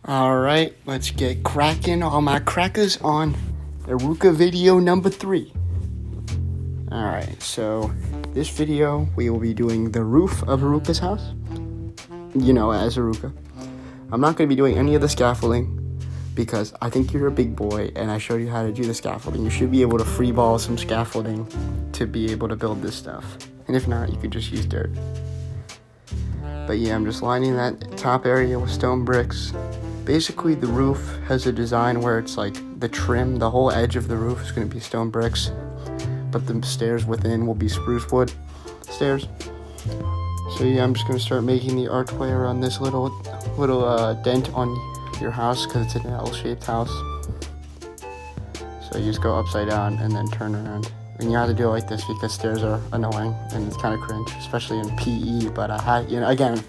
Alright, let's get cracking all my crackers on Eruca video number 3. Alright, so this video we will be doing the roof of Eruca's house. You know, as Eruca. I'm not going to be doing any of the scaffolding because I think you're a big boy and I showed you how to do the scaffolding. You should be able to freeball some scaffolding to be able to build this stuff. And if not, you could just use dirt. But yeah, I'm just lining that top area with stone bricks. Basically, the roof has a design where it's like the trim, the whole edge of the roof is going to be stone bricks, but the stairs within will be spruce wood stairs. So yeah, I'm just going to start making the archway around this little dent on your house because it's an L-shaped house. So you just go upside down and then turn around. And you have to do it like this because stairs are annoying and it's kind of cringe, especially in PE. But again,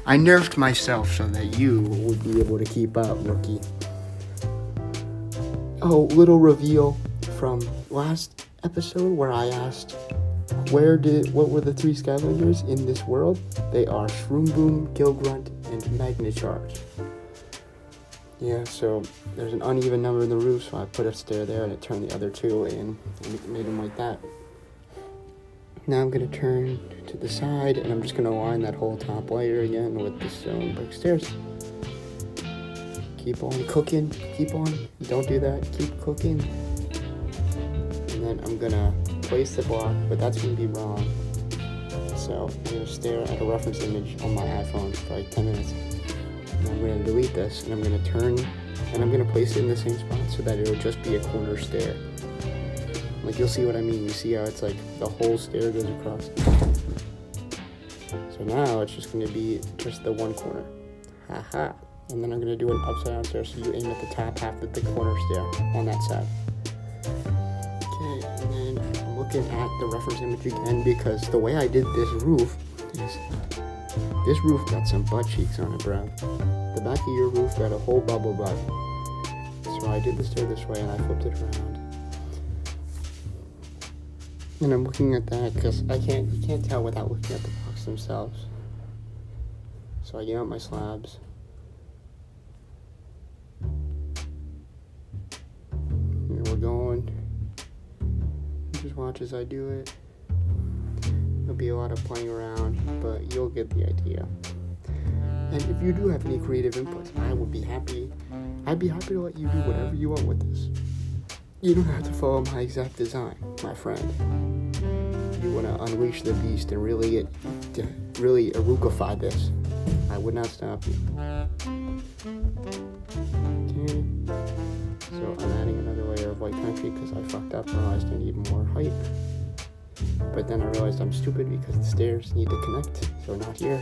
I nerfed myself so that you would be able to keep up, rookie. Oh, little reveal from last episode where I asked, what were the 3 scavengers in this world? They are Shroom Boom, Gilgrunt, and Magnacharge. Yeah, so there's an uneven number in the roof, so I put a stair there and it turned the other 2 in and made them like that. Now I'm going to turn to the side and I'm just going to line that whole top layer again with the stone brick stairs. Keep on cooking, keep on, don't do that, keep cooking. And then I'm going to place the block, but that's going to be wrong. So I'm going to stare at a reference image on my iPhone for like 10 minutes. And I'm going to delete this and I'm going to turn and I'm going to place it in the same spot so that it'll just be a corner stair. Like, you'll see what I mean. You see how it's like the whole stair goes across. So now it's just going to be just the one corner. Haha. And then I'm going to do an upside down stair so you aim at the top half of the corner stair on that side. Okay, and then I'm looking at the reference image again because the way I did this roof is this roof got some butt cheeks on it, bro. The back of your roof got a whole bubble butt. So I did the stair this way and I flipped it around. And I'm looking at that because you can't tell without looking at the blocks themselves. So I get out my slabs. And we're going. Just watch as I do it. There'll be a lot of playing around, but you'll get the idea. And if you do have any creative inputs, I'd be happy to let you do whatever you want with this. You don't have to follow my exact design, my friend. If you want to unleash the beast and really Erucify this, I would not stop you. Okay. So I'm adding another layer of white concrete because I fucked up and realized I need more height. But then I realized I'm stupid because the stairs need to connect, so not here.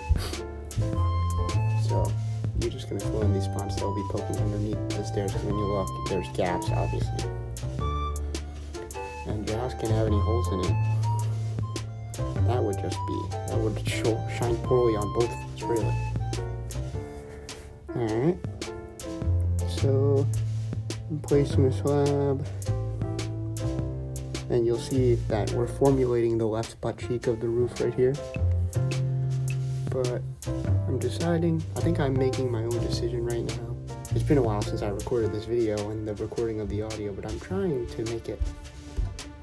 So you're just going to fill in these spots that will be poking underneath the stairs because when you look, there's gaps, obviously. And your house can't have any holes in it. That would shine poorly on both of us, really. Alright. So, I'm placing a slab. And you'll see that we're formulating the left butt cheek of the roof right here. But I'm deciding, I think I'm making my own decision right now. It's been a while since I recorded this video and the recording of the audio, but I'm trying to make it.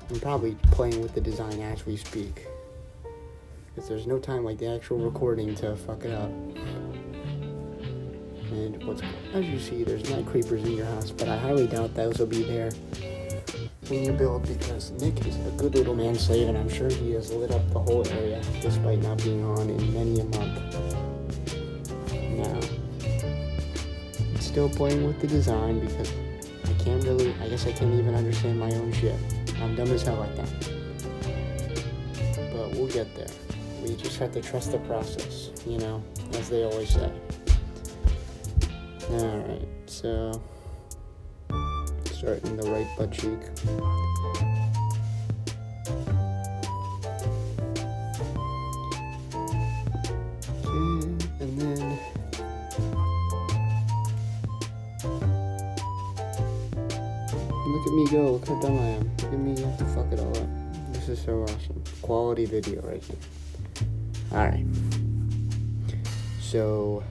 I'm probably playing with the design as we speak. Because there's no time like the actual recording to fuck it up. And as you see, there's night creepers in your house, but I highly doubt those will be there when you build because Nick is a good little man slave and I'm sure he has lit up the whole area despite not being on in many a month. Now, I'm still playing with the design because I guess I can't even understand my own shit. I'm dumb as hell like that. But we'll get there. We just have to trust the process, as they always say. Alright, so starting the right butt cheek. Okay, and then look at me go, look how dumb I am. Look at me have to fuck it all up. This is so awesome. Quality video right here. Alright. So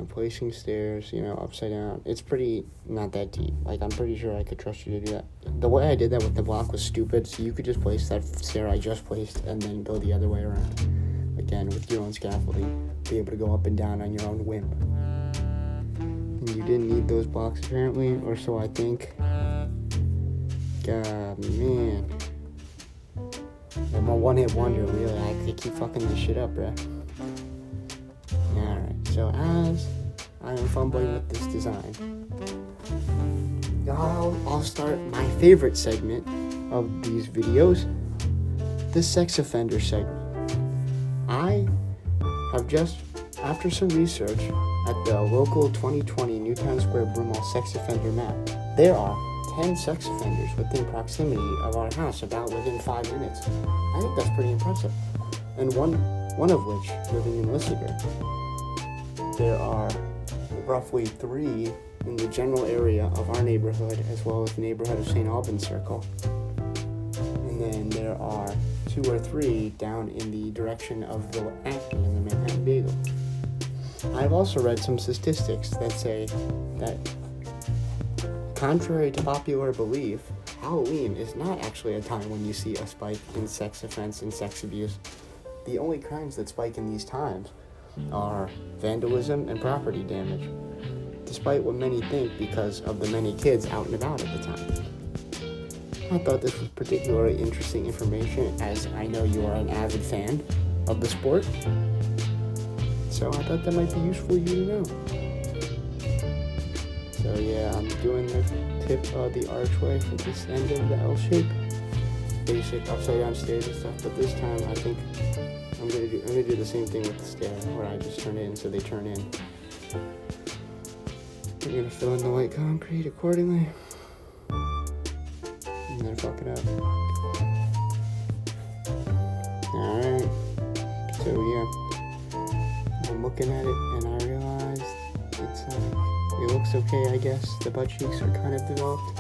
I'm placing stairs, upside down. It's pretty not that deep. Like, I'm pretty sure I could trust you to do that. The way I did that with the block was stupid, so you could just place that stair I just placed and then go the other way around. Again, with your own scaffolding, be able to go up and down on your own whim. And you didn't need those blocks, apparently, or so I think. God, man. I'm a one-hit wonder, really. I keep fucking this shit up, bruh. Alright, so as I am fumbling with this design, I'll start my favorite segment of these videos, the sex offender segment. I have just, after some research at the local 2020 Newtown Square Broomall sex offender map, there are 10 sex offenders within proximity of our house, about within 5 minutes. I think that's pretty impressive. And one of which living in Lissiger. There are roughly 3 in the general area of our neighborhood, as well as the neighborhood of St. Albans Circle. And then there are 2 or 3 down in the direction of the Acton and the Manhattan Bagel. I've also read some statistics that say that, contrary to popular belief, Halloween is not actually a time when you see a spike in sex offense and sex abuse. The only crimes that spike in these times are vandalism and property damage, despite what many think because of the many kids out and about at the time. I thought this was particularly interesting information, as I know you are an avid fan of the sport, so I thought that might be useful for you to know. So yeah, I'm doing the tip of the archway for this end of the L shape, basic upside down stairs and stuff, but this time I think I'm gonna do the same thing with the stair, where I just turn in so they turn in. I'm gonna fill in the white concrete accordingly, and then fuck it up. Alright, so yeah, I'm looking at it and I realized it looks okay, I guess. The butt cheeks are kind of developed.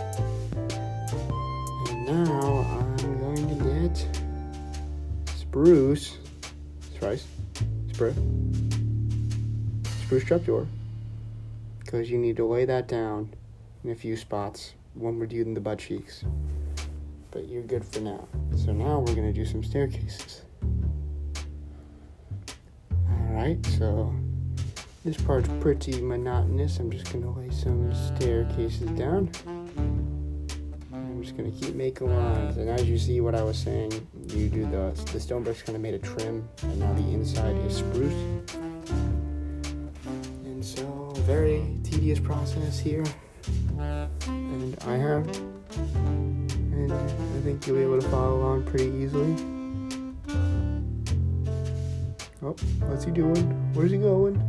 And now I'm going to get spruce trapdoor, because you need to lay that down in a few spots when we're doing the butt cheeks. But you're good for now. So now we're going to do some staircases. Alright, so this part's pretty monotonous. I'm just going to lay some staircases down. I'm just going to keep making lines. And as you see what I was saying, you do the stone bricks kind of made a trim, and now the inside is spruce. And so, very tedious process here. And I think you'll be able to follow along pretty easily. Oh, what's he doing? Where's he going?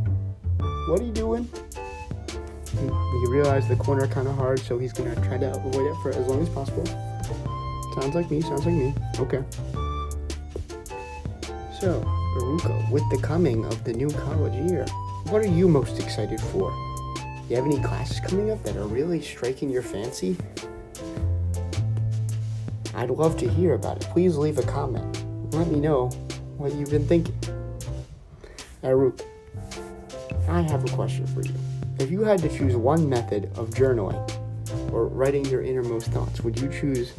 What are you doing? He realized the corner kind of hard, so he's going to try to avoid it for as long as possible. Sounds like me. Okay. So, Eruca, with the coming of the new college year, what are you most excited for? Do you have any classes coming up that are really striking your fancy? I'd love to hear about it. Please leave a comment. Let me know what you've been thinking. Eruca, I have a question for you. If you had to choose one method of journaling or writing your innermost thoughts, would you choose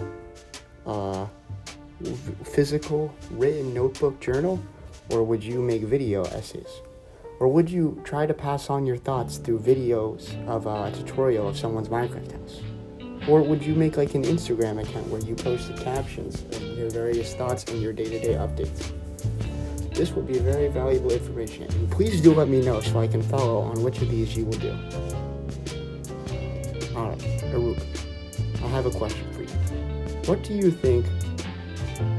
physical written notebook journal, or would you make video essays? Or would you try to pass on your thoughts through videos of a tutorial of someone's Minecraft house? Or would you make like an Instagram account where you post the captions of your various thoughts and your day-to-day updates? This will be very valuable information, and please do let me know so I can follow on which of these you will do. Alright, Eruca, I have a question for you. What do you think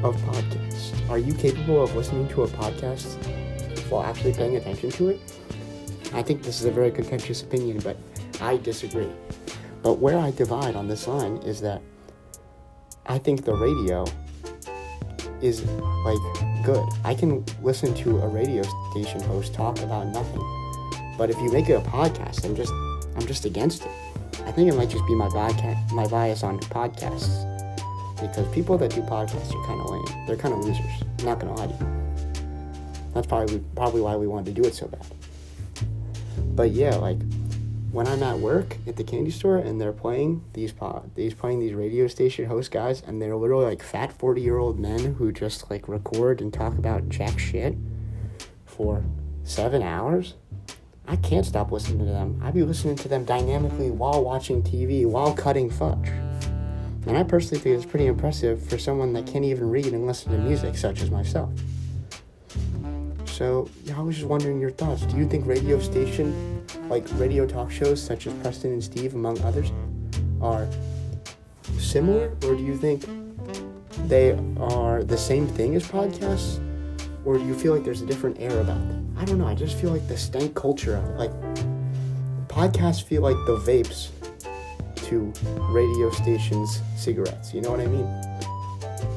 of podcasts? Are you capable of listening to a podcast while actually paying attention to it? I think this is a very contentious opinion, but I disagree. But where I divide on this line is that I think the radio is good. I can listen to a radio station host talk about nothing, but if you make it a podcast, I'm just against it. I think it might just be my bias on podcasts, because people that do podcasts are kind of lame. They're kind of losers. I'm not gonna lie to you. That's probably why we wanted to do it so bad. But yeah, like when I'm at work at the candy store and they're playing these radio station host guys, and they're literally like fat 40-year-old men who just like record and talk about jack shit for 7 hours, I can't stop listening to them. I'd be listening to them dynamically while watching TV, while cutting fudge. And I personally think it's pretty impressive for someone that can't even read and listen to music, such as myself. So, I was just wondering your thoughts. Do you think radio talk shows such as Preston and Steve, among others, are similar? Or do you think they are the same thing as podcasts? Or do you feel like there's a different air about them? I don't know. I just feel like the stank culture of it. Like, podcasts feel like the vapes to radio stations' cigarettes. You know what I mean?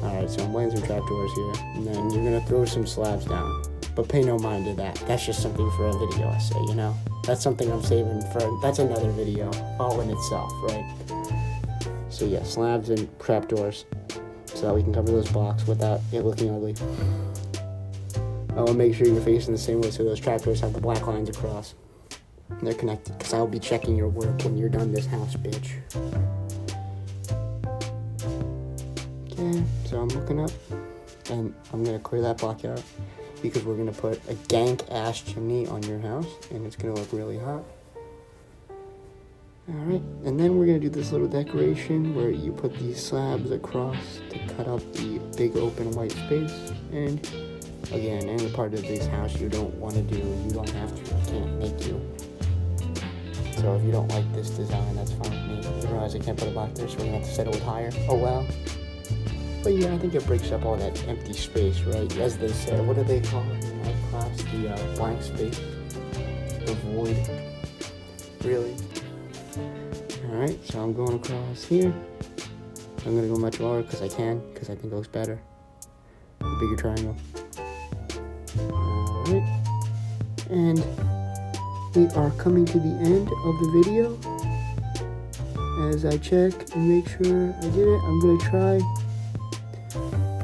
Alright, so I'm laying some trapdoors here. And then you're going to throw some slabs down. But pay no mind to that. That's just something for a video essay, you know? That's something I'm saving for... That's another video all in itself, right? So yeah, slabs and trapdoors. So that we can cover those blocks without it looking ugly. I'll make sure you're facing the same way so those trapdoors have the black lines across. And they're connected, because I'll be checking your work when you're done this house, bitch. Okay, so I'm looking up, and I'm going to clear that block out, because we're going to put a gank-ass chimney on your house, and it's going to look really hot. Alright, and then we're going to do this little decoration where you put these slabs across to cut up the big open white space, and... Again, any part of this house you don't want to do, you don't have to, I can't make you. So if you don't like this design, that's fine with me. I realize I can't put a block there, so we're going to have to settle it higher. Oh well. But yeah, I think it breaks up all that empty space, right? As they say, what do they call it in my class? The blank space? The void. Really? Alright, so I'm going across here. I'm going to go much lower because I can, because I think it looks better. A bigger triangle. Alright, and we are coming to the end of the video. As I check and make sure I did it, I'm going to try.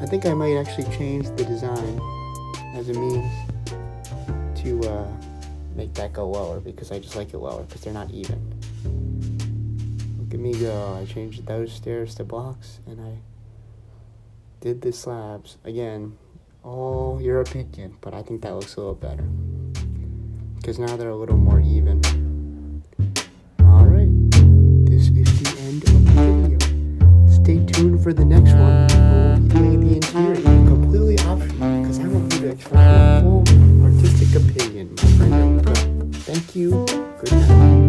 I think I might actually change the design as a means to make that go lower, because I just like it lower, because they're not even. Look at me go. I changed those stairs to blocks, and I did the slabs. Again, all your opinion, but I think that looks a little better, because now they're a little more even. Alright, this is the end of the video. Stay tuned for the next one. We'll be doing the interior completely optional, because I want you to express your full artistic opinion, my friend Eruca. Thank you. Good night.